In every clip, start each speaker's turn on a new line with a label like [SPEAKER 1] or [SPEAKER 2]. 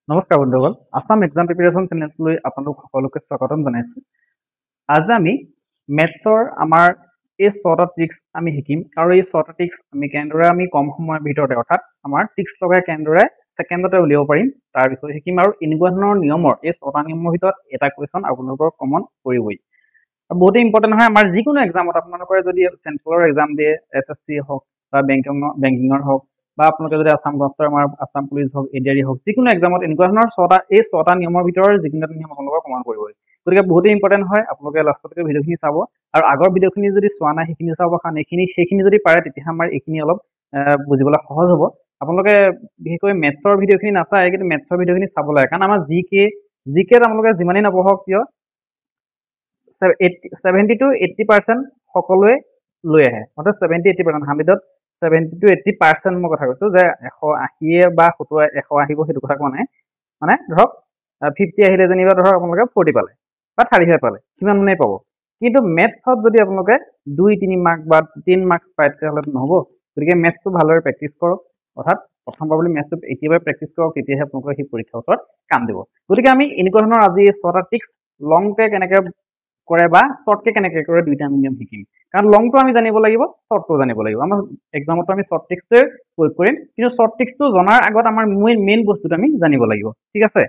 [SPEAKER 1] নমস্কাৰ বন্ধুসকল, Assam exam preparation চেনেললৈ আপোনালোক সকলোকে স্বাগতম জনাইছোঁ। আজি আমি মেথছৰ আমাৰ এই 6টা ট্ৰিক্স আমি শিকিম আৰু এই 6টা ট্ৰিক্স আমি কেনেদৰে কম সময়ৰ ভিতৰতে অৰ্থাৎ আমাৰ ট্ৰিক্স লগাই কেনেদৰে ছেকেণ্ডতে উলিয়াব পাৰিম তাৰ বিষয়ে শিকিম আৰু এনেকুৱা ধৰণৰ নিয়মৰ এই 6টা নিয়মৰ ভিতৰত এটা কুৱেশ্যন আপোনালোকৰ কমন পৰিবই। বহুতেই ইম্পৰ্টেণ্ট হয় আমাৰ যিকোনো এক্সামত আপোনালোকে যদি চেন্ট্ৰেলৰ এক্সাম দিয়ে SSC হওক বা বেংকিঙৰ হওক বা আপোনালোকে যদি আসাম গভৰ্ণমেণ্টৰ আমাৰ আসাম পুলিচ হওক ADRE হওক যিকোনো এক্সামত এনেকুৱা ধৰণৰ এই 6টা নিয়মৰ ভিতৰত যিকোনো এটা নিয়ম আপোনালোকৰ কমন পৰিবই। গতিকে বহুতেই ইম্পৰ্টেণ্ট হয় আপোনালোকে লাষ্টলৈকে ভিডিঅ'খিনি চাব আৰু আগৰ ভিডিঅ'খিনি যদি চোৱা নাই সেইখিনি চাব কাৰণ সেইখিনি যদি পাৰে তেতিয়াহে আমাৰ এইখিনি অলপ বুজিবলৈ সহজ হ'ব। আপোনালোকে বিশেষকৈ মেথছৰ ভিডিঅ'খিনি নাচায় কিন্তু মেথছৰ ভিডিঅ'খিনি চাব লাগে কাৰণ আমাৰ জিকে আপোনালোকে যিমানেই নপঢ়ক কিয় 70 to 80% সকলোৱে লৈ আহে অৰ্থাৎ 70-80% 100ত 70 to 80% মই কথা কৈছোঁ যে 180 বা 100 আহিব সেইটো কথা কোৱা নাই। মানে ধৰক 50 আহিলে যেনিবা ধৰক আপোনালোকে 40 পালে বা 35 পালে সিমান মানেই পাব। কিন্তু মেথছত যদি আপোনালোকে 2-3 মাৰ্ক বা 3 মাৰ্ক পায় তেতিয়াহ'লে নহ'ব। গতিকে মেথছটো ভালদৰে প্ৰেক্টিচ কৰক অৰ্থাৎ প্ৰথম পাবলৈ মেথছটো একেবাৰে প্ৰেক্টিচ কৰক তেতিয়াহে আপোনালোকৰ সেই পৰীক্ষাৰ ওচৰত কাম দিব। গতিকে আমি এনেকুৱা ধৰণৰ আজি 6টা ট্ৰিক্স লংকে কেনেকৈ কৰে বা শ্বৰ্টকে কেনেকৈ কৰে দুইটা আমি নিয়ম শিকিম কাৰণ লংটো আমি জানিব লাগিব শ্বৰ্টটো জানিব লাগিব। আমাৰ এক্সামতো আমি শ্বৰ্ট ট্ৰিক্সটোৱে প্ৰয়োগ কৰিম কিন্তু শ্বৰ্ট ট্ৰিক্সটো জনাৰ আগত আমাৰ মেইন বস্তুটো আমি জানিব লাগিব। ঠিক আছে,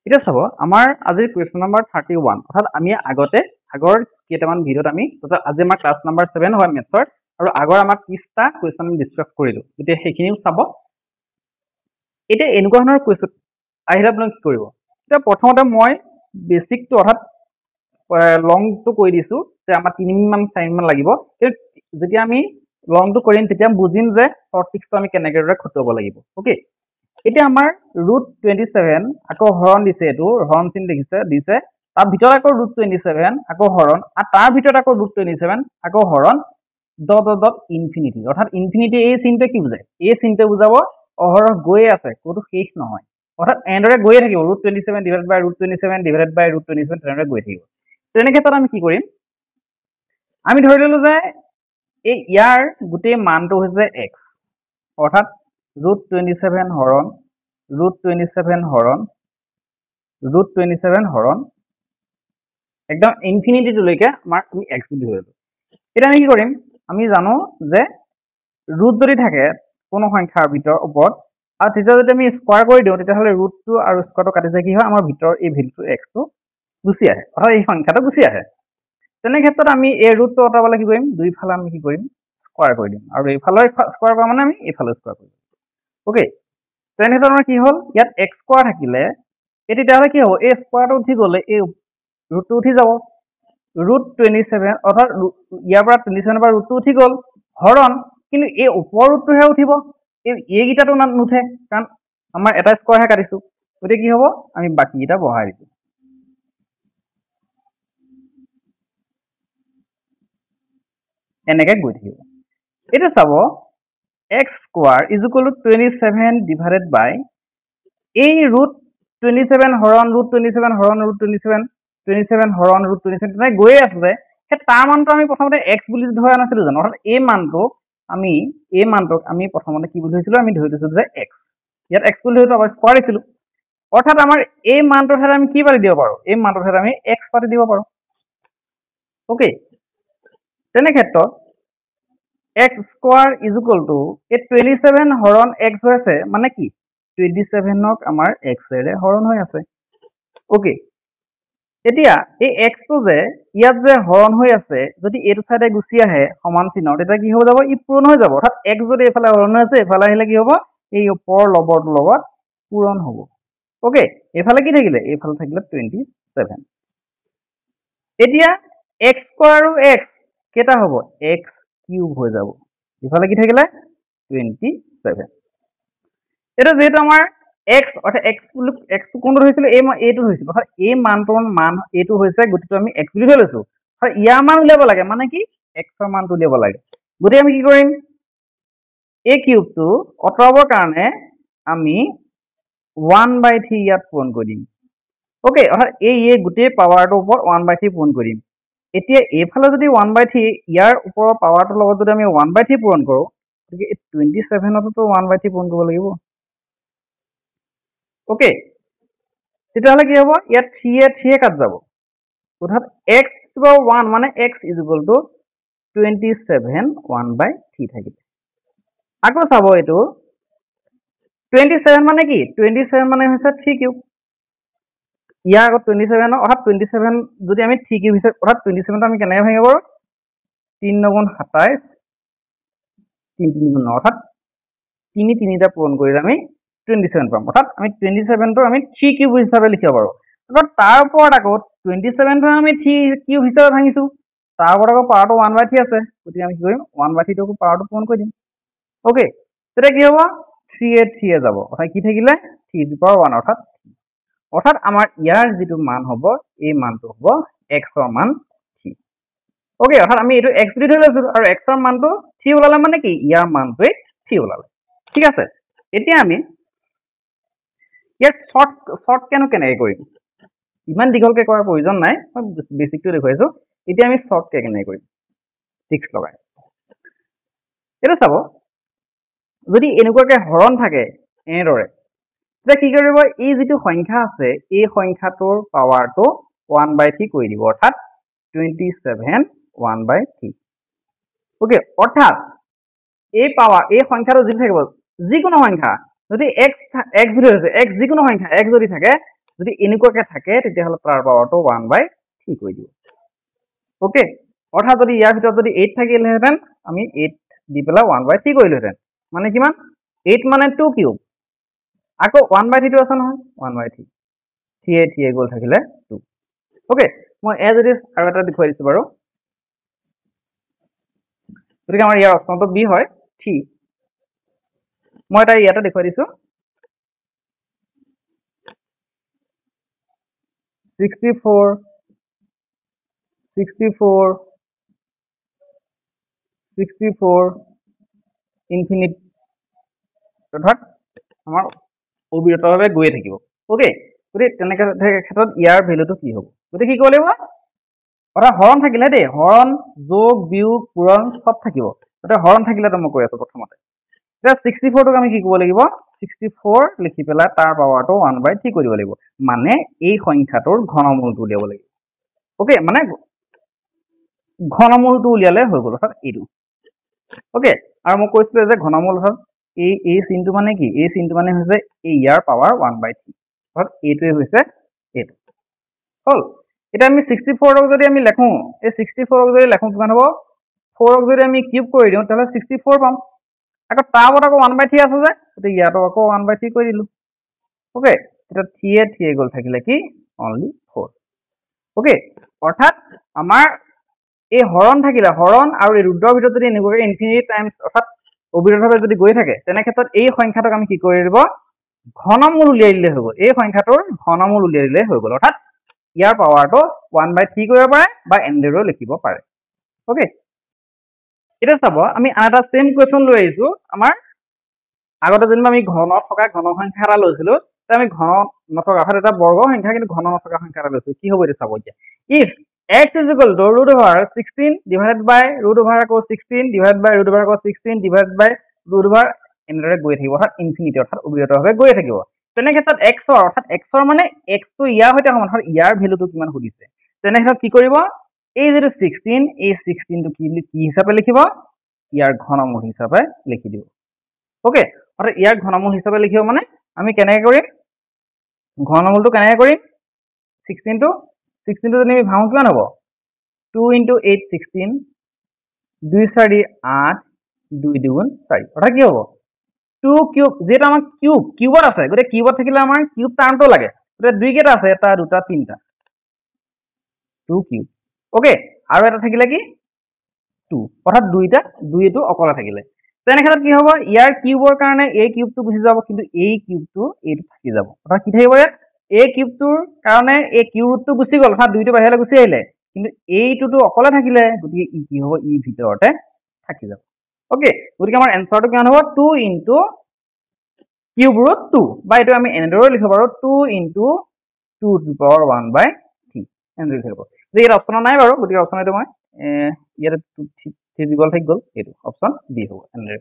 [SPEAKER 1] এতিয়া চাব আমাৰ আজিৰ কুৱেশ্যন নম্বৰ 31 অৰ্থাৎ আমি আগৰ কেইটামান ভিডিঅ'ত আমি আজি আমাৰ ক্লাছ নম্বৰ 7 হয় মেথছৰ আৰু আগৰ আমাৰ 30টা কুৱেশ্যন আমি ডিছকাছ কৰিলোঁ। গতিকে সেইখিনিও চাব। এতিয়া এনেকুৱা ধৰণৰ কুৱেশ্যন আহিলে আপোনালোকে কি কৰিব, এতিয়া প্ৰথমতে মই বেছিকটো অৰ্থাৎ লংটো কৈ দিছোঁ যে আমাৰ 3 মিনিট 4 মিনিট লাগিব। যেতিয়া আমি লংটো কৰিম তেতিয়া বুজিম যে শ্বৰ্ট ট্ৰিক্সটো আমি কেনেদৰে খটুৱাব লাগিব। অ'কে, এতিয়া আমাৰ √27 আকৌ হৰণ দিছে, এইটো হৰণ চিন দিছে তাৰ ভিতৰত আকৌ √27 আকৌ হৰণ আৰু তাৰ ভিতৰত আকৌ √27 আকৌ হৰণ ইনফিনিটি অৰ্থাৎ ইনফিনিটি এই চিনটোৱে কি বুজায়, এই চিনটোৱে বুজাব অহৰহ গৈয়ে আছে ক'তো শেষ নহয় অৰ্থাৎ এনেদৰে গৈয়ে থাকিব √27 ডিভাইডেড বাই √27 ডিভাইডেড বাই √27 তেনেদৰে গৈ থাকিব। তেনে ক্ষেত্ৰত আমি কি কৰিম, আমি ধৰি ললোঁ যে এই ইয়াৰ গোটেই মানটো হৈছে x অৰ্থাৎ √27 হৰণ √27 হৰণ √27 হৰণ একদম ইনফিনিটিটোলৈকে আমাৰ আমি x বুলি ধৰি ললোঁ। এতিয়া আমি কি কৰিম, আমি জানো যে ৰুট যদি থাকে কোনো সংখ্যাৰ ওপৰত আৰু তেতিয়া যদি আমি স্কোৱাৰ কৰি দিওঁ তেতিয়াহ'লে ৰুটটো আৰু স্কোৱাৰটো কাটি যায় কি হয় আমাৰ ভিতৰৰ এই ভেলুটো xটো গুচি আহে অৰ্থাৎ এই সংখ্যাটো গুচি আহে। তেনে ক্ষেত্ৰত আমি এই ৰুটটো আঁতৰাবলৈ কি কৰিম, দুইফালে আমি কি কৰিম স্কোৱাৰ কৰি দিম আৰু এইফালে স্কোৱাৰ কৰা মানে আমি এইফালে স্কোৱাৰ কৰিম। অ'কে, তেনে ক্ষেত্ৰত আমাৰ কি হ'ল ইয়াত x স্কোৱাৰ থাকিলে এই তেতিয়াহ'লে কি হ'ব, এই স্কোৱাৰটো উঠি গ'লে এই ৰুটটো উঠি যাব √27 অৰ্থাৎ ইয়াৰ পৰা 27 পৰা ৰুটটো উঠি গ'ল হৰণ কিন্তু এই ওপৰ ৰুটটোহে উঠিব, এইকেইটাটো নুঠে কাৰণ আমাৰ এটা স্কোৱাৰহে কাটিছোঁ। গতিকে কি হ'ব আমি বাকীকেইটা বঢ়াই দিছোঁ। এনেকৈ গৈ থাকিব। এতিয়া চাব x square is equal to 27 divided by এই √27 হৰণ √27 হৰণ √27 হৰণ √27 তেনেকৈ গৈয়ে আছে। সেই তাৰ মানটো আমি প্ৰথমতে x বুলি ধৰা নাছিলোঁ জানো, অৰ্থাৎ এই মানটোক আমি প্ৰথমতে কি বুলি ধৰিছিলোঁ, আমি ধৰি দিছিলোঁ যে x, ইয়াত x বুলি ধৰিছোঁ আমাৰ স্কোৱাৰ দিছিলোঁ অৰ্থাৎ আমাৰ এই মানটোৰ ঠাইত আমি কি পাতি দিব পাৰোঁ, এই মানটোৰ ঠাইত আমি x পাতি দিব পাৰোঁ। অ'কে, তেনে ক্ষেত্ৰত x square is equal two এই 27 হৰণ x হৈ আছে মানে কি 27ক আমাৰ x এৰে হৰণ হৈ আছে। অ'কে, এতিয়া এই xটো যে ইয়াত যে হৰণ হৈ আছে যদি এইটো চাইডে গুচি আহে সমান চিহ্ন তেতিয়া কি হৈ যাব, ই পূৰণ হৈ যাব অৰ্থাৎ x যদি এইফালে হৰণ হৈ আছে এইফালে আহিলে কি হ'ব এই ওপৰৰ লবৰটোৰ লগত পূৰণ হ'ব। অ'কে, এইফালে কি থাকিলে, এইফালে থাকিলে 27। এতিয়া x স্কোৱাৰ আৰু x কেইটা হ'ব, x কিউব হৈ যাব, ইফালে কি থাকিলে 27। এতিয়া যিহেতু আমাৰ x অৰ্থাৎ x কোনটো ধৰিছিলোঁ, এইটো ধৰিছিলোঁ অৰ্থাৎ এই মানটোৰ মান এইটো হৈছে গতিকে আমি x বুলি ধৰি লৈছোঁ আৰু ইয়াৰ মান উলিয়াব লাগে মানে কি xৰ মানটো উলিয়াব লাগে। গতিকে আমি কি কৰিম, এই কিউবটো আঁতৰাবৰ কাৰণে আমি 1/3 ইয়াত পূৰণ কৰি দিম। অ'কে, অৰ্থাৎ এই গোটেই পাৱাৰটোৰ ওপৰত 1/3 পূৰণ কৰিম। এতিয়া এইফালে যদি 1/3 ইয়াৰ ওপৰৰ পাৱাৰটোৰ লগত যদি আমি 1/3 পূৰণ কৰোঁ গতিকে 27ততো 1/3 পূৰণ কৰিব লাগিব। ওকে তেতিয়াহ'লে কি হ'ব ইয়াত 3 কাট যাব অৰ্থাৎ x to the power 1 মানে x is equal to 27 1/3 থাকিব আকৌ চাব এইটো 27 মানে কি 27 মানে হৈছে 3 কিউব ইয়াৰ আগত 27 অৰ্থাৎ 27 যদি আমি 3 কিউব হিচাপে অৰ্থাৎ 27 টো আমি কেনেকৈ ভাঙিব পাৰোঁ 3 9 27 3 3 9 অৰ্থাৎ 3 3টা পূৰণ কৰিলে আমি 27 পাম অৰ্থাৎ আমি 27 টো আমি 3 কিউব হিচাপে লিখিব পাৰোঁ অৰ্থাৎ তাৰ ওপৰত আকৌ 27 টো আমি 3 কিউব হিচাপে ভাঙিছো তাৰ ওপৰত আকৌ পাৱাৰটো 1/3 আছে গতিকে আমি কি কৰিম 1/3 টো পাৱাৰটো পূৰণ কৰি দিম ওকে তেতিয়া কি হ'ব 3 যাব অৰ্থাৎ কি থাকিলে 3 to the power 1 অৰ্থাৎ আমাৰ ইয়াৰ যিটো মান হ'ব এই মানটো হ'ব x ৰ মান 3 ওকে অৰ্থাৎ আমি এইটো x বুলি ধৰি লৈছো আৰু x ৰ মানটো 3 ওলালে মানে কি ইয়াৰ মানটোৱে 3 ওলালে ঠিক আছে এতিয়া আমি ইয়াৰ শৰ্ট কেনেকৈ কৰিম ইমান দীঘলকৈ কৰাৰ প্ৰয়োজন নাই মই বেসিকটো দেখুৱাইছো এতিয়া আমি শৰ্ট কেনেকৈ কৰিম টিক্স লগাই এটা চাব যদি এনেকুৱাকৈ হৰণ থাকে এনেদৰে তেতিয়া কি কৰিব এই যিটো সংখ্যা আছে এই সংখ্যাটোৰ পাৱাৰটো 1/3 কৰি দিব অৰ্থাৎ 27 1/3 ওকে অৰ্থাৎ এই পাৱাৰ এই সংখ্যাটো যি থাকিব যিকোনো সংখ্যা যদি x যদি হৈছে x যিকোনো সংখ্যা x যদি থাকে যদি এনেকুৱাকৈ থাকে তেতিয়াহ'লে তাৰ পাৱাৰটো 1/3 কৰি দিব ওকে অৰ্থাৎ যদি ইয়াৰ ভিতৰত যদি 8 থাকিলহেঁতেন আমি 8 দি পেলাই 1/3 কৰিলোহেঁতেন মানে কিমান 8 মানে 2 কিউব আকৌ 1/3 টো আছে নহয় 1/3 3 গ'ল থাকিলে 2 ওকে মই এজ ইট ইজ আৰু এটা দেখুৱাই দিছো বাৰু গতিকে আমাৰ ইয়াৰ অপচনটো বি হয় 3 মই এটা ইয়াতে দেখুৱাই দিছো 64 ইনফিনিট অৰ্থাৎ আমাৰ অবিৰতভাৱে গৈয়ে থাকিব ওকে গতিকে তেনেকৈ ক্ষেত্ৰত ইয়াৰ ভেলুটো কি হ'ব গতিকে কি কৰিব লাগিব অৰ্থাৎ হৰণ থাকিলে দেই হৰণ যোগ বিয়োগ পূৰণ চব থাকিব গতিকে হৰণ থাকিলেতো মই কৈ আছো প্ৰথমতে এতিয়া 64 টোক আমি কি কৰিব লাগিব 64 লিখি পেলাই তাৰ পাৱাৰটো 1/3 কৰি দিব লাগিব মানে এই সংখ্যাটোৰ ঘনমূলটো উলিয়াব লাগিব ওকে মানে ঘনমূলটো উলিয়ালে হৈ গ'ল অৰ্থাৎ এইটো ওকে আৰু মই কৈছিলো যে ঘনমূল অৰ্থাৎ এই চিনটো মানে কি এই চিনটো মানে হৈছে এই ইয়াৰ পাৱাৰ 1/3 অৰ্থাৎ এইটোৱে হৈছে এইটো হ'ল এটা আমি 64 ক যদি আমি লেখো এই 64 ক যদি লেখো কিমান হ'ব 4 ক যদি আমি কিউব কৰি দিওঁ তাহলে 64 পাম আকৌ তাৰ ওপৰত আকৌ 1/3 আছে যে গতিকে ইয়াতো আকৌ 1/3 কৰি দিলো ওকে এটা 3 গ'ল থাকিলে কি অনলি 4 ওকে অৰ্থাৎ আমাৰ এই হৰণ থাকিলে হৰণ আৰু এই ৰুটৰ ভিতৰত যদি এনেকুৱাকৈ ইনফিনিটি টাইমছ অৰ্থাৎ অবিৰতভাৱে যদি গৈ থাকে তেনে ক্ষেত্ৰত এই সংখ্যাটোক আমি কি কৰি দিব ঘনমূল উলিয়াই দিলে হৈ গ'ল এই সংখ্যাটোৰ ঘনমূল উলিয়াই দিলে হৈ গ'ল অৰ্থাৎ ইয়াৰ পাৱাৰটো 1/3 কৰিব পাৰে বা এনেদৰেও লিখিব পাৰে ওকে এটা চাব আমি আন এটা সেম কোৱেশ্চন লৈ আহিছো আমাৰ আগতে যেনিবা আমি ঘনত থকা ঘন সংখ্যা এটা লৈছিলো আমি ঘন নথকা অৰ্থাৎ এটা বৰ্গ সংখ্যা কিন্তু ঘন নথকা সংখ্যা এটা লৈছো কি হ'ব এইটো চাব এতিয়া if x is equal to root over 16 divided by root over আকৌ 16 divided by root over আকৌ 16 divided by root over এনেদৰে গৈ থাকিব অৰ্থাৎ ইনফিনিটি অৰ্থাৎ অবিৰতভাৱে গৈ থাকিব তেনে ক্ষেত্ৰত x অৰ্থাৎ x মানে x টো ইয়াৰ সৈতে সমান অৰ্থাৎ ইয়াৰ ভ্যালুটো কিমান সুধিছে তেনে ক্ষেত্ৰত কি কৰিব এই যেটো 16 এই 16 টো কি হিচাপে লিখিব ইয়াৰ ঘনমূল হিচাপে লিখি দিব ওকে অৰ্থাৎ ইয়াৰ ঘনমূল হিচাপে লিখিব মানে আমি কেনেকৈ কৰিম ঘনমূলটো কেনেকৈ কৰিম 16 টো যদি আমি ভাঙো কিমান হ'ব 2 * 8 16 2 4 8 2 2 4 অৰ্থাৎ কি হ'ব 2 কিউব যেটা আমাৰ কিউবত আছে গতে কিউবত থাকিলে আমাৰ কিউব টাৰ্মটো লাগে গতে দুই কেটা আছে এটা দুটা তিনটা 2 কিউব ওকে আৰু এটা থাকিলে কি 2 অৰ্থাৎ দুইটো অকলে থাকিলে তেনে ক্ষেত্ৰত কি হ'ব ইয়াৰ কিউবৰ কাৰণে এই কিউবটো গুচি যাব কিন্তু এই কিউবটো এইটো থাকি যাব অৰ্থাৎ কি থাকিব ইয়াত এই কিউবটোৰ কাৰণে এই কিউবটো গুচি গ'ল অৰ্থাৎ দুইটো বাহিৰলৈ গুচি আহিলে কিন্তু এইটোটো অকলে থাকিলে গতিকে ই কি হ'ব ই ভিতৰতে থাকি যাব ওকে গতিকে আমাৰ এনসাৰটো কিমান হ'ব 2 * কিউব ৰুট 2 বা এইটো আমি এনেদৰে লিখিব পাৰো 2 * 2 to the power 1/3 এনেদৰে লিখিব যে ইয়াত অপচন নাই বাৰু গতিকে অপচন এইটো মই ইয়াত 3 গ'ল থাকি গ'ল এইটো অপচন ডি হ'ব এনেদৰে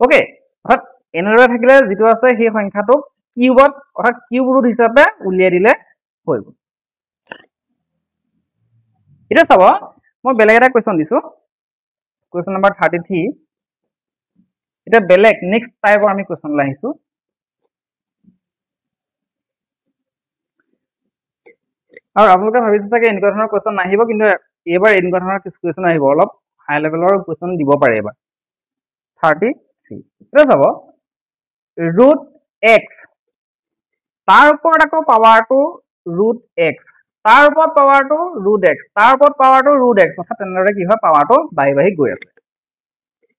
[SPEAKER 1] ওকে অৰ্থাৎ এনেদৰে থাকিলে যিটো আছে সেই সংখ্যাটোক কিউবত অৰ্থাৎ কিউব ৰুট হিচাপে উলিয়াই দিলে হৈ গ'ল। এতিয়া চাব মই বেলেগ এটা কুৱেশ্যন দিছো, কুৱেশ্যন নম্বৰ 33। এটা বেলেগ নেক্সট টাইপৰ আমি কুৱেশ্যনলৈ আহিছো। আৰু আপোনালোকে ভাবিছে চাগে এনেকুৱা ধৰণৰ কুৱেশ্যন নাহিব, কিন্তু এইবাৰ এনেকুৱা ধৰণৰ কিছু কুৱেশ্যন আহিব, অলপ হাই লেভেলৰ কুৱেশ্যন দিব পাৰে এইবাৰ। 33 এতিয়া চাব ৰুট এক্স, তাৰ ওপৰত আকৌ পাৱাৰটো ৰুট এক্স, তাৰ ওপৰত পাৱাৰটো ৰুট এক্স, তাৰ ওপৰত পাৱাৰটো ৰুট এক্স, অৰ্থাৎ তেনেদৰে কি হয় পাৱাৰটো বাঢ়ি বাঢ়ি গৈ আছে।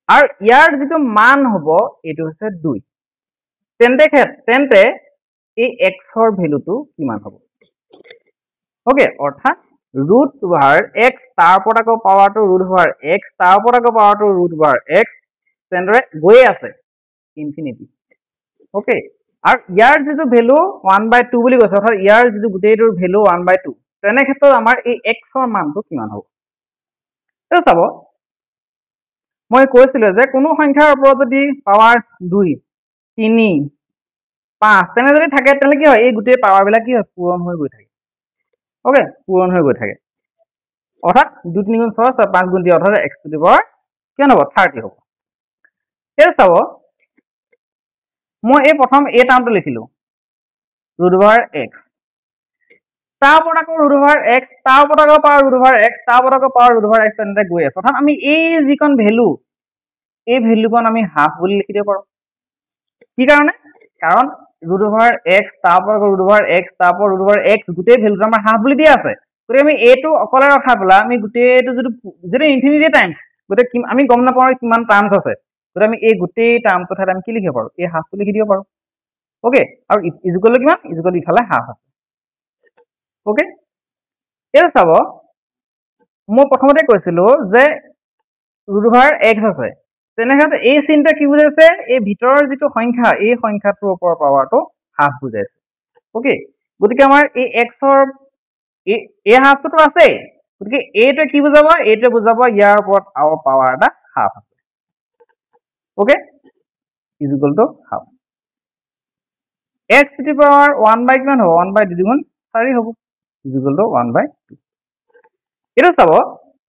[SPEAKER 1] আৰু ইয়াৰ যিটো মান হ'ব এইটো হৈছে 2। তেন্তে এই এক্সৰ ভেলুটো কিমান হ'ব? ওকে, অৰ্থাৎ ৰুট অভাৰ এক্স, তাৰ ওপৰত আকৌ পাৱাৰটো ৰুট অভাৰ এক্স, তাৰ ওপৰত আকৌ পাৱাৰটো ৰুট অভাৰ এক্স, তেনেদৰে গৈয়ে আছে ইনফিনিটি। ওকে, আৰু ইয়াৰ যিটো ভেলু 1/2 বুলি কৈছে, অৰ্থাৎ ইয়াৰ যিটো গোটেইটোৰ ভেলু 1/2, তেনে ক্ষেত্ৰত আমাৰ এই এক্সৰ মানটো কিমান হ'ব? চাব মই কৈছিলো যে কোনো সংখ্যাৰ ওপৰত যদি পাৱাৰ 2, 3, 5 তেনে যদি থাকে, তেনেহ'লে কি হয় এই গোটেই পাৱাৰ বিলাক কি হয় পূৰণ হৈ গৈ থাকে। ওকে, পূৰণ হৈ গৈ থাকে, অৰ্থাৎ 2 3 গুণ 6 5 গুণ 3, অৰ্থাৎ x টু দি পাৱাৰ কিমান হ'ব 30 হ'ব। এতিয়া চাব মই এই প্ৰথম এই টাৰ্মটো লিখিলো ৰুট অভাৰ এক্স, তাৰ ওপৰত আকৌ ৰুট অভাৰ এক্স, তাৰ ওপৰত আকৌ পাৱাৰ ৰুট অভাৰ এক্স, তাৰ ওপৰত আকৌ পাৱাৰ ৰুট অভাৰ এক্স, তেনেদৰে গৈ আছে। অৰ্থাৎ আমি এই যিকণ ভেলু, এই ভেলুকণ আমি হাফ বুলি লিখি দিব পাৰোঁ। কি কাৰণে? কাৰণ ৰুট অভাৰ এক্স, তাৰ ওপৰত আকৌ ৰুট অভাৰ এক্স, তাৰ ওপৰত ৰুট অভাৰ এক্স, গোটেই ভেলুটো আমাৰ হাফ বুলি দিয়া আছে। গতিকে আমি এইটো অকলে ৰখাই পেলাই আমি গোটেইটো যিটো ইনফিনিটি টাইমছ, গোটেই আমি গম নাপাওঁ কিমান টাৰ্মছ আছে, গতিকে আমি এই গোটেই টাৰ্মটোৰ ঠাইত আমি কি লিখিব পাৰোঁ? এই হাফটো লিখি দিব পাৰোঁ। ওকে, আৰু ইজুকল কিমান? ইজুকল ইফালে হাফ আছে। ওকে, এতিয়া চাব মই প্ৰথমতে কৈছিলো যে ৰুট অভাৰ এক্স আছে, তেনেক্ষেত্ৰত এই চিনটোৱে কি বুজাইছে? এই ভিতৰৰ যিটো সংখ্যা, এই সংখ্যাটোৰ ওপৰৰ পাৱাৰটো হাফ বুজাইছে। ওকে, গতিকে আমাৰ এই এক্সৰ এই হাফটোতো আছেই, গতিকে এইটোৱে কি বুজাব? এইটোৱে বুজাব ইয়াৰ ওপৰত আৰু পাৱাৰ এটা হাফ আছে। Okay, is equal to half. X to the power 1/, কিমান হ'ব? 1/2 গুণ 4 হ'ব, ইজুকল টু 1/2। এতিয়া চাব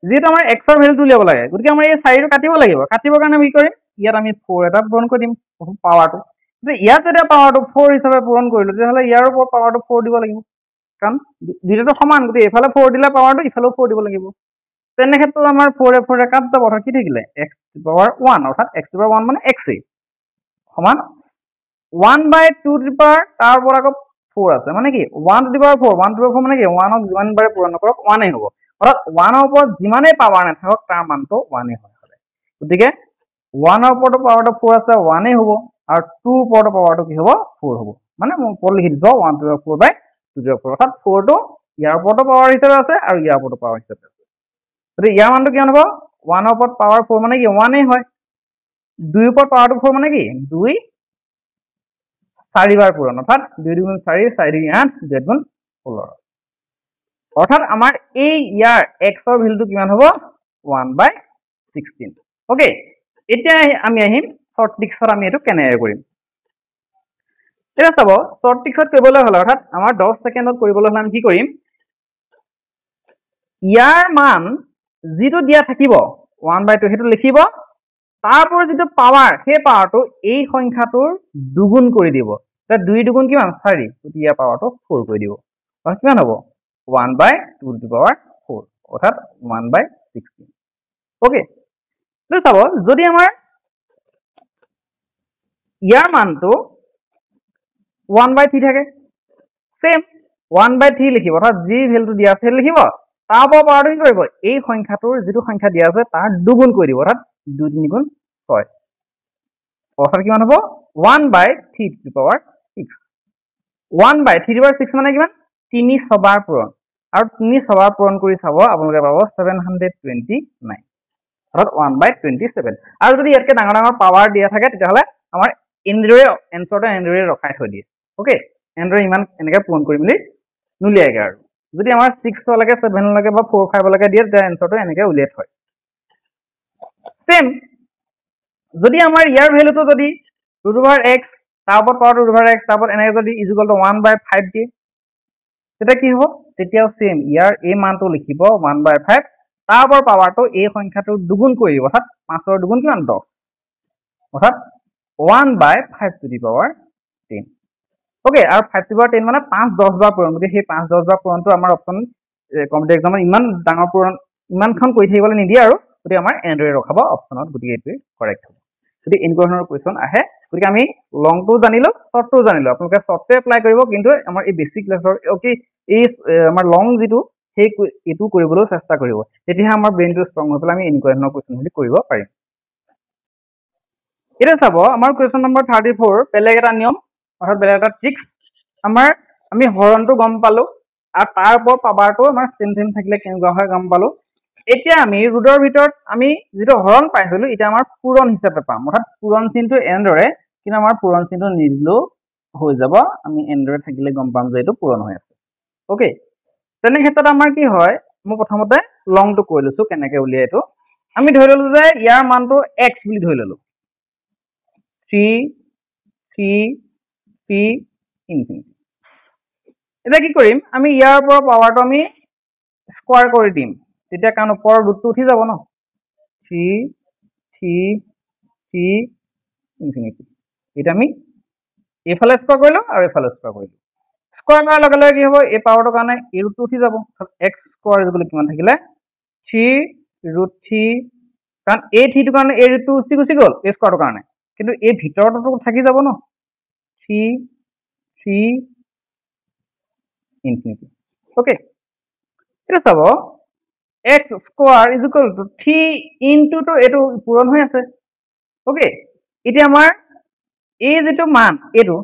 [SPEAKER 1] যিহেতু আমাৰ এক্সৰ ভেলুটো উলিয়াব লাগে, গতিকে আমাৰ এই 4টো কাটিব লাগিব। কাটিবৰ কাৰণে আমি কি কৰিম? ইয়াত আমি 4 এটা পূৰণ কৰি দিম পাৱাৰটো। ইয়াত যেতিয়া পাৱাৰটো 4 হিচাপে পূৰণ কৰিলো, তেতিয়াহ'লে ইয়াৰ ওপৰত পাৱাৰটো 4 দিব লাগিব, কাৰণ দুইটাটো সমান, গতিকে এইফালে 4 দিলে পাৱাৰটো ইফালেও 4 দিব লাগিব। তেনে ক্ষেত্ৰত আমাৰ 4 এ 4 এ কাট যাব, অৰ্থাৎ কি থাকিলে x টু দি পাৱাৰ 1, অৰ্থাৎ x টু দি পাৱাৰ 1 মানে x সমান 1/2 টু দি পাৱাৰ, তাৰ ওপৰত আকৌ 4 আছে, মানে কি 1 to the power 4, 1 to the power 4 মানে কি 1ক যিমান বাৰে পূৰণ নকৰক 1 হ'ব, অৰ্থাৎ 1ৰ ওপৰত যিমানেই পাৱাৰ নাথাকক তাৰ মানটো 1 হয়। গতিকে 1ৰ ওপৰতো পাৱাৰটো 4 আছে, 1 হ'ব, আৰু 2ৰ ওপৰতো পাৱাৰটো কি হ'ব 4 হ'ব। মানে মই ওপৰত লিখি দিছো 1 to the power 4/2 to the power 4, অৰ্থাৎ 4টো ইয়াৰ ওপৰতো পাৱাৰ হিচাপে আছে আৰু ইয়াৰ ওপৰতো পাৱাৰ হিচাপে আছে। গতিকে ইয়াৰ মানটো কিমান হ'ব? 1ৰ ওপৰত পাৱাৰ 4 মানে কি 1 হয়, 2ৰ ওপৰত পাৱাৰটো 4 মানে কি 2 4 বাৰ পূৰণ, অৰ্থাৎ 2 2 গুণ 4, 4 2 8, 2 গুণ 16, অৰ্থাৎ আমাৰ এই ইয়াৰ এক্সৰ ভেলুটো কিমান হ'ব? 1/16। ওকে, এতিয়া আমি আহিম শ্বৰ্ট ট্ৰিক্সত, আমি এইটো কেনেকৈ কৰিম। এতিয়া চাব শ্বৰ্ট ট্ৰিক্সত কৰিবলৈ হ'লে, অৰ্থাৎ আমাৰ 10 ছেকেণ্ডত কৰিবলৈ হ'লে আমি কি কৰিম? ইয়াৰ মান যিটো দিয়া থাকিব 1/2 সেইটো লিখিব, তাৰ পৰা যিটো পাৱাৰ, সেই পাৱাৰটো এই সংখ্যাটোৰ দুগুণ কৰি দিব। 2 দুগুণ কিমান? 4, গতিকে ইয়াৰ পাৱাৰটো 4 কৰি দিব, অৰ্থাৎ কিমান হ'ব? 1/2 টু দি পাৱাৰ 4, অৰ্থাৎ 1/16। ওকে, চাব যদি আমাৰ ইয়াৰ মানটো 1/3 থাকে, চেম 1/3 লিখিব, অৰ্থাৎ যি ভেলুটো দিয়া আছে সেইটো লিখিব, তাৰ পৰা পাৱাৰটো কি কৰিব? এই সংখ্যাটোৰ যিটো সংখ্যা দিয়া আছে তাৰ দুগুণ কৰি দিব, অৰ্থাৎ 2 3 গুণ 6, অৰ্থাৎ কিমান হ'ব? 1/3 to the power 6। 1/3 to the power 6 মানে কিমান? 3 6 বাৰ পূৰণ, আৰু 3 6 বাৰ পূৰণ কৰি চাব আপোনালোকে পাব 729, অৰ্থাৎ 1/27। আৰু যদি ইয়াতকৈ ডাঙৰ ডাঙৰ পাৱাৰ দিয়া থাকে, তেতিয়াহ'লে আমাৰ এনেদৰে এনচাৰটো এনেদৰে ৰখাই থৈ দিয়ে। ওকে, এনেদৰে ইমান এনেকৈ পূৰণ কৰি মেলি নুলিয়াইগে। আৰু যদি আমাৰ 6লৈকে 7লৈকে বা 4 5লৈকে দিয়ে, তেতিয়া এনচাৰটো এনেকৈ উলিয়াই থয়। চেম যদি আমাৰ ইয়াৰ ভেলুটো যদি ৰুট অভাৰ এক্স তাৰ ওপৰত পাৱাৰটো ৰুট অভাৰ x, তাৰ ওপৰত এনেকৈ যদি ইজ ইকুৱেল টু 1/5 দিয়ে তেতিয়া কি হ'ব? তেতিয়াও সেম ইয়াৰ এই মানটো লিখিব 1/5, তাৰ ওপৰত পাৱাৰটো এই সংখ্যাটোৰ দুগুণ কৰি দিব, অৰ্থাৎ 5ৰ দুগুণ কিমান? 10, অৰ্থাৎ 1/5 টু দি পাৱাৰ 10। ওকে, আৰু 5 টু দি পাৱাৰ 10 মানে 5 10 বাৰ পূৰণ, গতিকে সেই 5 10 বাৰ পূৰণটো আমাৰ অপশ্যন কম্পিটিটিভ এক্সামত ইমান ডাঙৰ পূৰণ ইমানখন কৰি থাকিবলৈ নিদিয়ে, আৰু গতিকে আমাৰ এনেদৰে ৰখাব অপশ্যনত, গতিকে এইটোৱে কাৰেক্ট হ'ব। যদি এনেকুৱা ধৰণৰ কুৱেশ্যন আহে, গতিকে আমি লংটো জানিলো, শ্বৰ্টটো জানিলো, আপোনালোকে শ্বৰ্টটো এপ্লাই কৰিব, কিন্তু আমাৰ এই বেছিক লেভেলৰ এই আমাৰ লং যিটো সেই এইটো কৰিবলৈ চেষ্টা কৰিব, তেতিয়াহে আমাৰ ব্ৰেইনটো ষ্ট্ৰং হৈ পেলাই আমি এনেকুৱা ধৰণৰ কুৱেশ্যনখিনি কৰিব পাৰিম। এতিয়া চাব আমাৰ কুৱেশ্যন নম্বৰ 34, বেলেগ এটা নিয়ম, অৰ্থাৎ বেলেগ এটা ট্ৰিক্স। আমি হৰণটো গম পালো, আৰু তাৰ ওপৰত পাৱাৰটো আমাৰ চেম থাকিলে কেনেকুৱা হয় গম পালো। এতিয়া আমি ৰুটৰ ভিতৰত আমি যিটো হৰণ পাইছিলো, এতিয়া আমাৰ পূৰণ হিচাপে পাম, অৰ্থাৎ পূৰণ চিনটো এনেদৰে, কিন্তু আমাৰ পূৰণ চিনটো নিদিলেও হৈ যাব, আমি এনেদৰে থাকিলে গম পাম যে এইটো পূৰণ হৈ আছে। ওকে, তেনে ক্ষেত্ৰত আমাৰ কি হয়, মই প্ৰথমতে লংটো কৈ লৈছো কেনেকে উলিয়াই এইটো। আমি ধৰি ললো যে ইয়াৰ মানটো x বুলি ধৰি ললো, 3 3 3 ইনফিনিটি। এতিয়া কি কৰিম, আমি ইয়াৰ ওপৰৰ পাৱাৰটো আমি স্কোৱাৰ কৰি দিম, তেতিয়া কাৰণ ওপৰৰ ৰুটটো উঠি যাব ন, 3 3 3 ইনফিনিটি। এতিয়া আমি এইফালে স্কোৱাৰ কৰিলো আৰু এইফালে স্কোৱাৰ কৰিলো, স্কোৱাৰ কৰাৰ লগে লগে কি হ'ব, এই পাৱাৰটোৰ কাৰণে এই ৰুটটো উঠি যাব, x স্কোৱাৰ বুলি কিমান থাকিলে 3√3, কাৰণ এই 3টোৰ কাৰণে এই ৰুটটো গুচি গ'ল এই স্কোৱাৰটোৰ কাৰণে, কিন্তু এই ভিতৰতো থাকি যাব ন, 3 3 ইনফিনিটি। ওকে, এতিয়া চাব x square is equal two 3 ইনটুটো এইটো পূৰণ হৈ আছে। ওকে, এতিয়া আমাৰ এই যিটো মান, এইটো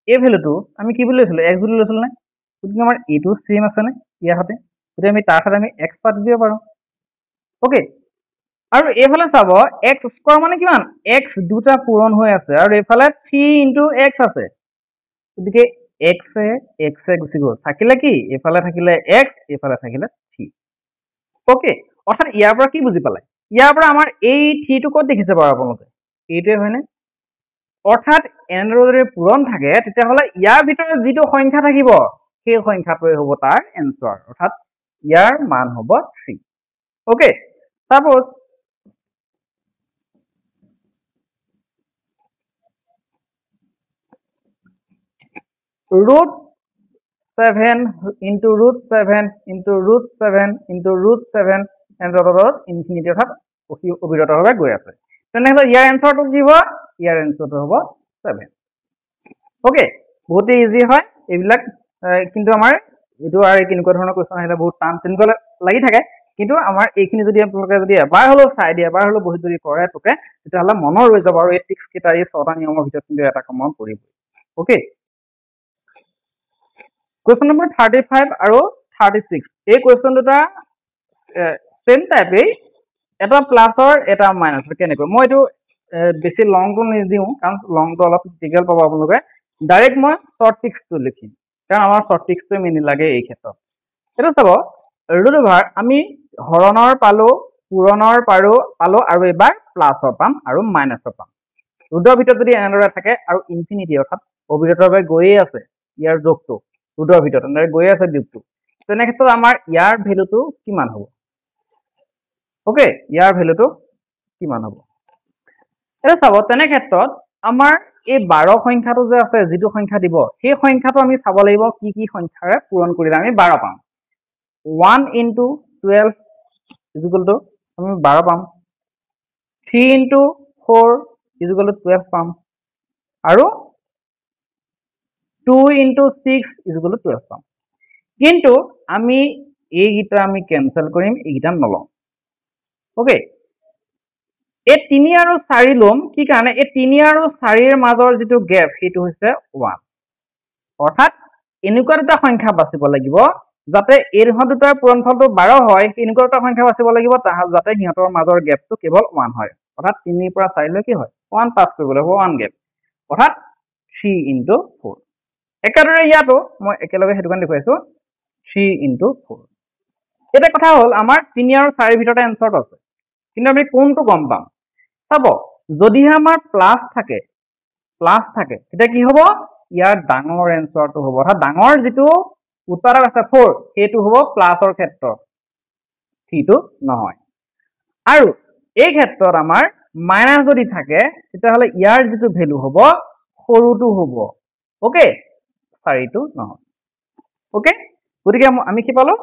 [SPEAKER 1] এই ভেলুটো আমি কি বুলি লৈছিলো, x বুলি লৈছিলো নে? গতিকে আমাৰ এইটো চেম আছে নে ইয়াৰ সৈতে? গতিকে আমি তাৰ সৈতে আমি x পাতি দিব পাৰো। ওকে, আৰু এইফালে চাব x স্কোৱাৰ মানে কিমান, x দুটা পূৰণ হৈ আছে, আৰু এইফালে 3 ইনটু x আছে, গতিকে x গুচি গ'ল, থাকিলে কি, এইফালে থাকিলে x, এইফালে থাকিলে 3। ওকে, অৰ্থাৎ ইয়াৰ পৰা কি বুজি পালে, ইয়াৰ পৰা আমাৰ এই 3টো ক'ত দেখিছে বাৰু আপোনালোকে, এইটোৱে হয়নে? অৰ্থাৎ এনেদৰে যদি পূৰণ থাকে, তেতিয়াহ'লে ইয়াৰ ভিতৰত যিটো সংখ্যা থাকিব সেই সংখ্যাটোৱে হ'ব তাৰ এনচাৰ, অৰ্থাৎ ইয়াৰ মান হ'ব 3। Okay, suppose √7 into √7 into √7 into √7 এনেদৰে ইনফিনিটি, অৰ্থাৎ অবিৰতভাৱে গৈ আছে। তেনেহ'লে ইয়াৰ এনচাৰটো কি হ'ব, ইয়াৰ এনচাৰটো হ'ব 7। ওকে, বহুতেই ইজি হয় এইবিলাক, কিন্তু আমাৰ এইটো আৰু কেনেকুৱা ধৰণৰ কুৱেশ্যন আহিলে বহুত টান তেনেকুৱা লাগি থাকে, কিন্তু আমাৰ এইখিনি যদি আপোনালোকে যদি এবাৰ হ'লেও চাই দিয়ে, এবাৰ হ'লেও বহি যদি কৰে তোকে, তেতিয়াহ'লে মনত ৰৈ যাব, আৰু এই ট্ৰিক্স কেইটা এই 6টা নিয়মৰ ভিতৰত কিন্তু এটা কমন পৰিব। ওকে, কুৱেশ্যন নম্বৰ 35 আৰু 36, এই কুৱেশ্যন দুটা চেম টাইপেই, এটা প্লাছৰ এটা মাইনাছৰ। কেনেকৈ, মই এইটো বেছি লংটো নিদিওঁ, কাৰণ লংটো অলপ ক্ৰিটিকেল পাব আপোনালোকে, ডাইৰেক্ট মই শ্বৰ্ট ট্ৰিক্সটো লিখিম, কাৰণ আমাৰ শ্বৰ্ট ট্ৰিক্সটোৱে মেইন লাগে এই ক্ষেত্ৰত। এইটো চাব, ৰুট অভাৰ আমি হৰণৰ পালো, পূৰণৰ পালো, আৰু এইবাৰ প্লাছৰ পাম আৰু মাইনাছৰ পাম। ৰুটৰ ভিতৰত যদি এনেদৰে থাকে আৰু ইনফিনিটি, অৰ্থাৎ অবিৰতভাৱে গৈয়ে আছে ইয়াৰ যোগটো, ৰুটৰ ভিতৰত এনেদৰে গৈ আছে যোগটো, তেনে ক্ষেত্ৰত আমাৰ ইয়াৰ ভেলুটো কিমান হ'ব? ওকে, ইয়াৰ ভেলুটো কিমান হ'ব? এটা চাব, তেনে ক্ষেত্ৰত আমাৰ এই 12 সংখ্যাটো যে আছে, যিটো সংখ্যা দিব, সেই সংখ্যাটো আমি চাব লাগিব কি কি সংখ্যাৰে পূৰণ কৰিলে আমি 12 পাম। 1 ইনটু 12 ইজ ইকুৱেল টু আমি 12 পাম, 3 ইনটু 4 ইজ ইকুৱেল টু 12 পাম, আৰু 2 ইনটু 6 ইজ ইকুৱেল টু 12 পাম। কিন্তু আমি এইকেইটা আমি কেনচেল কৰিম, এইকেইটা নলওঁ। ওকে, এই 3 আৰু 4 ল'ম, কি কাৰণে, এই 3 আৰু 4ৰ মাজৰ যিটো গেপ সেইটো হৈছে 1, অৰ্থাৎ এনেকুৱা দুটা সংখ্যা বাচিব লাগিব যাতে এই দুটাৰ পূৰণফলটো 12 হয়, এনেকুৱা দুটা সংখ্যা বাচিব লাগিব যাতে সিহঁতৰ মাজৰ গেপটো কেৱল 1 হয়, অৰ্থাৎ 3ৰ পৰা 4লৈ কি হয় 1 পাছ কৰিবলৈ হ'ব 1 গেপ, অৰ্থাৎ 3 ইনটু 4। একেদৰে ইয়াতো মই একেলগে সেইটো কাৰণে দেখুৱাইছো 3 ইনটু 4। এটা কথা হ'ল আমাৰ 3 আৰু 4ৰ ভিতৰতে এনচাৰটো আছে, কিন্তু আমি কোনটো গম পাম? চাব, যদিহে আমাৰ প্লাছ থাকে প্লাস থাকে তেতিয়া কি হ'ব ইয়াৰ ডাঙৰ এনসাৰটো হ'ব অৰ্থাৎ ডাঙৰ যেটো উত্তৰক আছে 4 সেইটো হ'ব প্লাসৰ ক্ষেত্ৰত থিটো নহয় আৰু এই ক্ষেত্ৰত আমাৰ মাইনাস যদি থাকে তেতিয়া হলে ইয়াৰ যেটো ভ্যালু হ'ব সৰুটো হ'ব ওকে 4টো নহয় ওকে গতিকে আমি কি পালো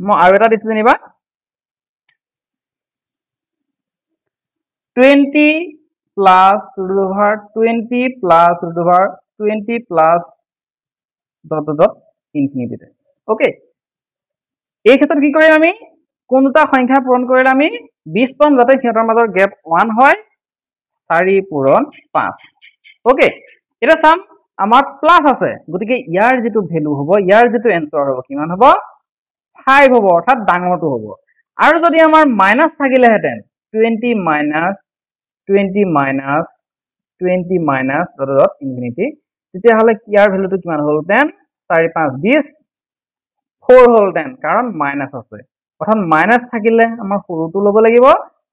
[SPEAKER 1] মই আৰু এটা দিছো যেনিবা 20 plus root over 20 plus root over 20 plus dot infinity okay এই ক্ষেত্ৰত কি কৰিম আমি কোন দুটা সংখ্যা পূৰণ কৰিলে আমি 20 পাম যাতে সিহঁতৰ মাজৰ গ্যাপ 1 হয় 4 পূৰণ 5 ওকে এটা চাম আমাৰ প্লাস আছে গতিকে ইয়াৰ যেটো ভ্যালু হ'ব ইয়াৰ যেটো এনসাৰ হ'ব কিমান হ'ব 5 হ'ব অৰ্থাৎ ডাঙৰটো হ'ব আৰু যদি আমাৰ মাইনাস থাকিলে হেতেন 20 minus 20 minus dot infinity তেতিয়া হলে ইয়াৰ ভ্যালুটো কিমান হ'লতেন 4 5 20 4 হ'লতেন কাৰণ মাইনাস আছে অৰ্থাৎ মাইনাস থাকিলে আমাৰ সৰুটো ল'ব লাগিব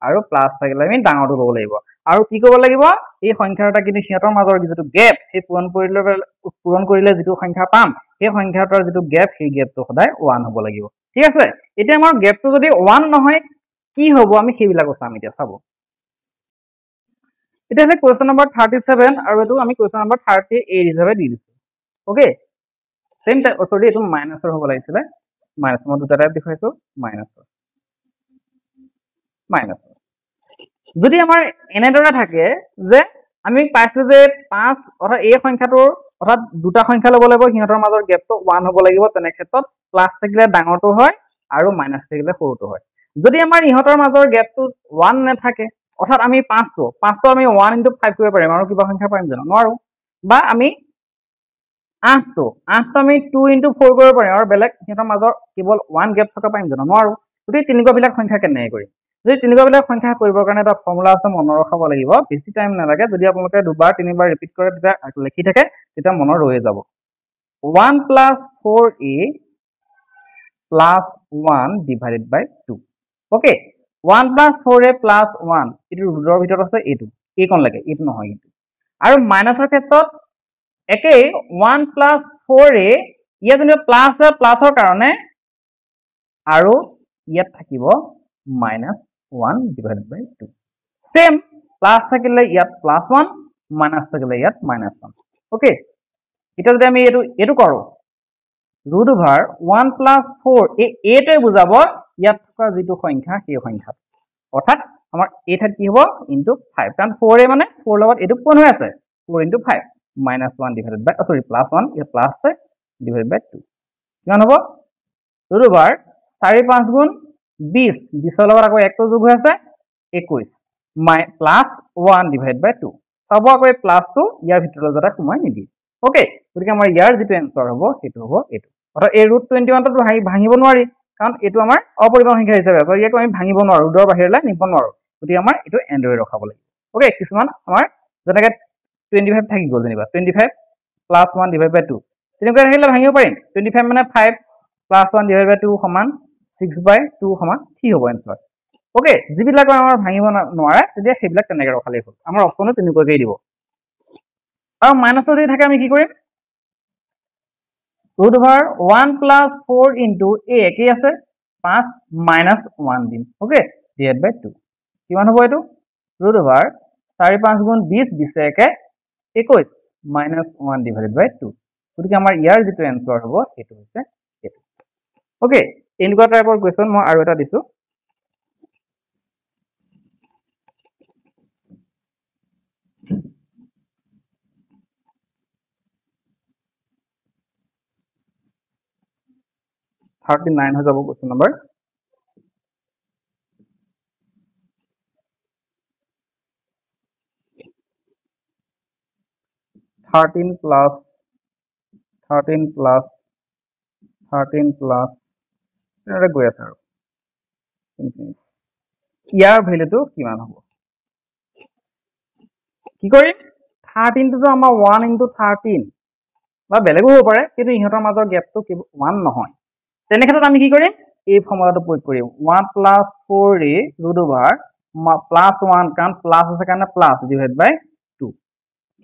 [SPEAKER 1] আৰু প্লাস থাকিলে আমি ডাঙৰটো ল'ব লাগিব আৰু কি কৰিব লাগিব এই সংখ্যাটা কিন্তু সিহঁতৰ মাজৰ যেটো গ্যাপ সেই পূৰণ কৰিলে যেটো সংখ্যা পাম সেই সংখ্যাটাৰ যেটো গ্যাপ সেই গ্যাপটো সদায় 1 হ'ব লাগিব ঠিক আছে এতিয়া আমাৰ গ্যাপটো যদি 1 নহয় কি হ'ব আমি সেইবিলাক চাম এতিয়া চাব এতিয়া আছে কোৱেশ্চন নম্বৰ 37 আৰু এটো আমি কোৱেশ্চন নম্বৰ 38 হিচাপে দি দিছো ওকে সেম সৰি এটো মাইনাসৰ হ'ব লাগিছিল মাইনাস মই দুটা টাইপ দেখাইছো মাইনাস যদি আমাৰ এনেদৰে থাকে যে আমি পাইছো যে 5 অৰ্থাৎ এই সংখ্যাটোৰ অৰ্থাৎ দুটা সংখ্যা ল'ব লাগিব সিহঁতৰ মাজৰ গ্যাপটো 1 হ'ব লাগিব তেনে ক্ষেত্ৰত প্লাস থাকিলে ডাঙৰটো হয় আৰু মাইনাস থাকিলে সৰুটো হয় যদি আমাৰ ইহঁতৰ মাজৰ গ্যাপটো 1 নাথাকে অৰ্থাৎ আমি 5টো আমি 1 into 5 কৰিব পাৰিম আৰু কিবা সংখ্যা পাৰিম জানো নোৱাৰো বা আমি 8টো আমি 2 into 4 কৰিব পাৰিম আৰু বেলেগ সিহঁতৰ মাজৰ কেৱল 1 গ্যাপ থকা পাৰিম জানো নোৱাৰো গতিকে তেনেকুৱা বিলাক সংখ্যা কেনেকৈ কৰিম যদি তেনেকুৱা বিলাক সংখ্যা কৰিবৰ কাৰণে এটা ফৰ্মুলা আছে মনত ৰখাব লাগিব বেছি টাইম নালাগে যদি আপোনালোকে দুবাৰ তিনিবাৰ ৰিপিট কৰে তেতিয়া লিখি থাকে তেতিয়া মনত ৰৈ যাব 1 plus 4a plus 1 divided by 2 okay 1 plus 4a plus 1 এটো ৰুটৰ ভিতৰত আছে এটো এই কোন লাগে এটো নহয় কিন্তু আৰু মাইনাসৰ ক্ষেত্ৰত একেই 1 plus 4a ইয়া যেনিবা প্লাসৰ কাৰণে আৰু ইয়াত থাকিব minus 1 divided by 2 same plus থাকিলে ইয়াত +1 মাইনাস থাকিলে ইয়াত -1 ওকে এটা যদি আমি এটো কৰো root over 1 plus 4 এটোই বুজাব ইয়াত থকা যেটো সংখ্যা সেই সংখ্যা অৰ্থাৎ আমাৰ এই ঠাইত কি হ'ব into 5 কাৰণ 4 মানে 4 লগত এটো কোন হৈ আছে 4 into 5 -1 divided by sorry +1 ইয়াত প্লাস আছে divided by 2 কিমান হ'ব root over 4 5 গুণ 20 20 লগত আকৌ একটো যোগ হৈ আছে 21 +1 divided by 2 চাব আকৌ এই প্লাসটো ইয়াৰ ভিতৰত যাতে সোমাই নিদি ওকে গতিকে আমাৰ ইয়াৰ যেটো এনসাৰ হ'ব সেইটো হ'ব এটো অৰ্থাৎ এই √21 টো ভাঙিব নোৱাৰি কাৰণ এটো আমাৰ অপৰিমাণ সংখ্যা হিচাপে আছে ইয়াক আমি ভাঙিব নোৱাৰো ৰুটৰ বাহিৰলৈ নিব নোৱাৰো গতিকে আমাৰ এটো এন্ডৰে ৰখাব লাগিব ওকে কিছুমান আমাৰ যেনেকৈ 25 থাকি গ'ল যেনিবা 25 +1 divided by 2 তেনেকৈ আহিলে ভাঙিব পাৰিম 25 মানে 5 +1 divided by 2 সমান 6/2 সমান কি হ'ব এনসাৰ ওকে যিবিলাক আমাৰ ভাঙিব নোৱাৰে তেতিয়া সেইবিলাক তেনেকৈ ৰখালেই হ'ল আমাৰ অপচনো তেনেকৈই দিব আৰু মাইনাস যদি থাকে আমি কি কৰিম root over 1 plus 4 into a একেই আছে 5 minus 1 দিম ওকে divided by 2 কিমান হ'ব এটো root over 4 5 গুণ 20 20 একে 21 minus 1 divided by 2 গতিকে আমাৰ ইয়াৰ যেটো এনসাৰ হ'ব সেইটো হৈছে এটো ওকে এনেকুৱা টাইপৰ কোৱেশ্চন মই আৰু এটা দিছো $39 হৈ যাব কোৱেশ্চন নম্বৰ 13 plus 13 plus এটা গৈ আছে আৰু ইয়াৰ ভ্যালুটো কিমান হ'ব কি কৰিম 13 টো আমাৰ 1 into 13 বা বেলেগো হ'ব পাৰে কিন্তু ইহঁতৰ মাজৰ গ্যাপটো 1 নহয় তেনে ক্ষেত্ৰত আমি কি কৰিম এই ফৰ্মুলাটো প্ৰয়োগ কৰিম 1 plus 4a root over +1 কাৰণ প্লাস আছে কাৰণে প্লাস divided by 2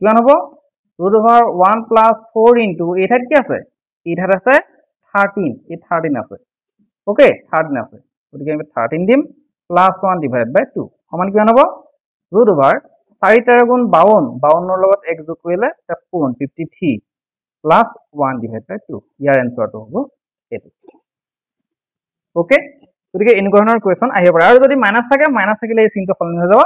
[SPEAKER 1] কিমান হ'ব ৰুট অভাৰ 1 প্লাছ 4 ইনটু এই ঠাইত কি আছে এই ঠাইত আছে 13 এই 13 আছে ওকে 13 আছে গতিকে আমি 13 দিম প্লাছ 1 ডিভাইড বাই 2 সমান কিমান হ'ব ৰুট অভাৰ 4 তেৰ গুণ 52 52ৰ লগত 1 যোগ কৰিলে 53 প্লাছ 1 ডিভাইড বাই 2 ইয়াৰ এনসাৰটো হ'ব এইটো ওকে গতিকে এনেকুৱা ধৰণৰ কুৱেশ্যন আহিব পাৰে আৰু যদি মাইনাছ থাকে মাইনাছ থাকিলে এই চিনটো সলনি হৈ যাব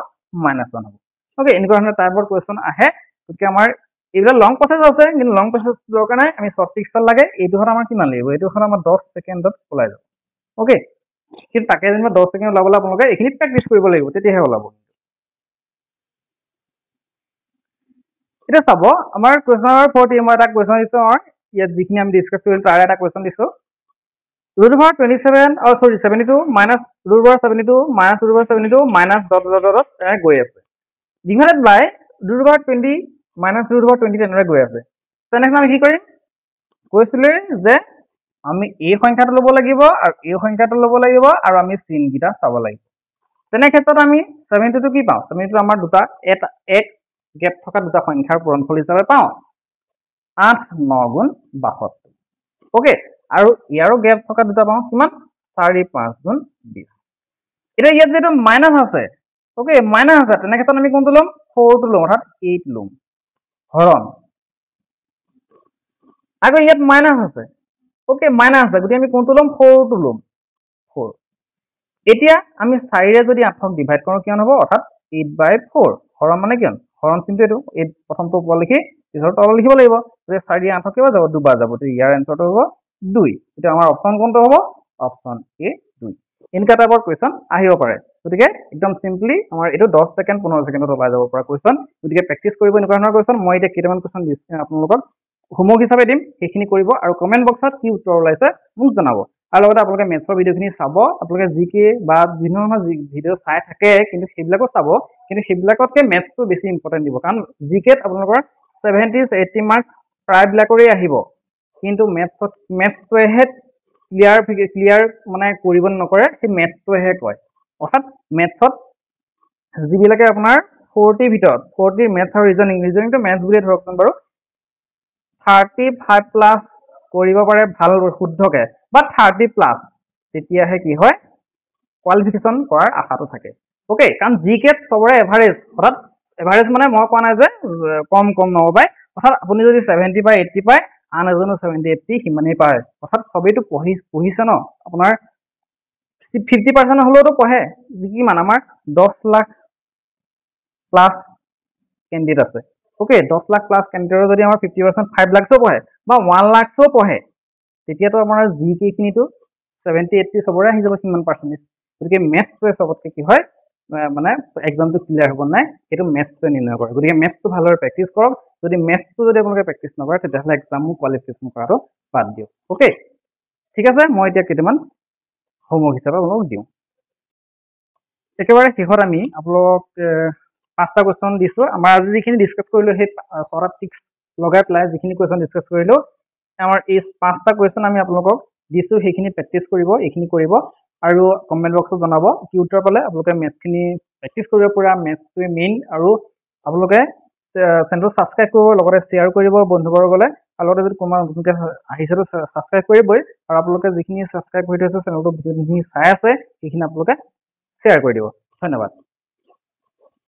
[SPEAKER 1] -1 হ'ব ওকে এনেকুৱা ধৰণৰ টাইপৰ কুৱেশ্যন আহে গতিকে আমাৰ এইবিলাক লং প্ৰচেছ আছে কিন্তু লং প্ৰচেছ দৰকাৰ নাই আমি শ্বৰ্ট ট্ৰিক্সত লাগে এইটো হত আমাৰ কিমান লাগিব এইটো হত আমাৰ 10 ছেকেণ্ডত ওলাই যাব ওকে কিন্তু তাকে যেনিবা 10 ছেকেণ্ড ওলাবলৈ আপোনালোকে এইখিনি প্ৰেক্টিছ কৰিব লাগিব তেতিয়াহে ওলাব এটা চাব আমাৰ কুৱেশ্যন নম্বৰ 40 মই এটা কুৱেশ্যন দিছো আমাৰ ইয়াত যিখিনি আমি ডিসকাস কৰিলো তাৰ এটা কুৱেশ্যন দিছো root over 27 or sorry 72 minus root over 72 minus root over 72 minus dot গৈ আছে divided by root over 20 minus root over 20 তেনেদৰে গৈ আছে তেনেহলে আমি কি কৰিম কৈছিলে যে আমি এই সংখ্যাটো ল'ব লাগিব আৰু এই সংখ্যাটো ল'ব লাগিব আৰু আমি চিন গিটা চাব লাগিব তেনে ক্ষেত্ৰত আমি 72 কি পাওঁ 72 আমাৰ দুটা এক গেপ থকা দুটা সংখ্যাৰ পূৰণফল হিচাপে পাওঁ 8 9 গুণ 72 ওকে আৰু ইয়াৰো গেপ থকা দুটা পাওঁ কিমান 4 5 গুণ 20 এটা ইয়াত যেটো মাইনাস আছে ওকে মাইনাস আছে তেনে ক্ষেত্ৰত আমি কোনটো লম 4 টো লম অৰ্থাৎ 8 লম হৰণ আকৌ ইয়াত মাইনাস আছে ওকে মাইনাস আছে গতি আমি কোনটো লম 4 টো লম 4 এতিয়া আমি 4 ৰে যদি 8 ক ডিভাইড কৰো কিমান হ'ব অৰ্থাৎ 8/4 হৰণ মানে কিমান হৰণ চিনটো এটো এই প্ৰথমটো ওপৰ লিখি পিছৰ তল লিখিব লাগিব যে 4 ৰে 8 কিবা যাব দুবাৰ যাব তো ইয়াৰ এনসাৰটো হ'ব 2 এটা আমাৰ অপচন কোনটো হ'ব অপচন এ 2 ইনকা টাইপৰ কোৱেশ্যন আহিব পাৰে গতিকে একদম সিম্পলি আমাৰ এটো 10 সেকেন্ড 15 সেকেন্ডত ওলাই যাব পৰা কোৱেশ্যন গতিকে প্ৰেক্টিছ কৰিব এনেকুৱা ধৰণৰ কোৱেশ্যন মই এটা কেইটামান কোৱেশ্যন দিছো আপোনালোকক হোমৱৰ্ক হিচাপে দিম সেইখিনি কৰিব আৰু কমেন্ট বক্সত কি উত্তৰ ওলাইছে মোক জনাব আৰু লগতে আপোনালোকে মেথছৰ ভিডিওখিনি চাব আপোনালোকে জিকে বা বিভিন্ন ভিডিও চাই থাকে কিন্তু সেইবিলাকো চাব কিন্তু সেইবিলাকতকে মেথছটো বেছি ইম্পৰ্টেন্ট দিব কাৰণ জিকেত আপোনালোকৰ 70 80 মাৰ্ক প্ৰায়বিলাকৰে আহিব কিন্তু মেথছটোহে ক্লিয়াৰ মানে কৰিব নকৰে সেই মেথছটোহে কয় অৰ্থাৎ মেথছত যিবিলাকে আপোনাৰ 40 ভিতৰত 40 মেথছ আৰু ৰিজনিংটো মেথছ বুলি ধৰকচোন বাৰু 35 প্লাস কৰিব পাৰে ভাল শুদ্ধকে বা 30 প্লাস তেতিয়াহে কি হয় কোৱালিফিকেশন কৰাৰ আশাটো থাকে ওকে কাৰণ জিকেট সবৰে এভাৰেজ অৰ্থাৎ এভাৰেজ মানে মই কোৱা নাই যে কম নহবাই অৰ্থাৎ আপুনি যদি 70 বা 80 পায় আন এজনো 70 80 সিমানেই পায় অৰ্থাৎ সবেইটো পঢ়িছে ন আপোনাৰ 50% হলেওটো পঢ়ে কিমান আমাৰ 10 লাখ প্লাস কেণ্ডিডেট আছে ওকে 10 লাখ প্লাস কেণ্ডিডেটৰ যদি আমাৰ 50% 5 লাখও পঢ়ে বা 1 লাখও পঢ়ে তেতিয়াতো আমাৰ জিকে খিনিটো 70 80 সবৰে আহি যাব কিমান পাৰ্সেন্টেজ গতিকে মেথছটো সবতকে কি হয় মানে এক্সামটো ক্লিয়াৰ হ'ব নাই এটো মেথছটো নিৰ্ণয় কৰে গতিকে মেথছটো ভালদৰে প্ৰেক্টিছ কৰক যদি মেথছটো যদি আপোনালোকে প্ৰেক্টিছ নকৰে তেতিয়াহলে এক্সামো কোৱালিফিকেশন কৰাটো বাদ দিয়ক ওকে ঠিক আছে মই এতিয়া কেইটামান হোমৱৰ্ক হিচাপে আপোনালোকক দিওঁ একেবাৰে শেষত আমি আপোনালোক 5টা কোৱেশ্যন দিছো আমাৰ আজি যিখিনি ডিসকাস কৰিলো সেই ছটা টিক্স লগাই প্লাই যিখিনি কোৱেশ্যন ডিসকাস কৰিলো আমাৰ এই 5টা কোৱেশ্যন আমি আপোনালোকক দিছো সেইখিনি প্ৰেক্টিছ কৰিব এইখিনি কৰিব আৰু কমেন্ট বক্সত জনাব কি উত্তৰ পালে আপোনালোকে মেথছখিনি প্ৰেক্টিছ কৰিব পুৰা মেথছটোৱে মেইন আৰু আপোনালোকে চেনেলটো সাবস্ক্ৰাইব কৰিব লগতে শেয়াৰ কৰিব বন্ধুবৰ্গলৈ আৰু লগতে যদি কোনোবা নতুনকৈ আহিছে তো সাবস্ক্ৰাইব কৰিবই আৰু আপোনালোকে যিখিনি সাবস্ক্ৰাইব কৰি থৈছে চেনেলটো ভিডিঅ'খিনি চাই আছে সেইখিনি আপোনালোকে শেয়াৰ কৰি দিব ধন্যবাদ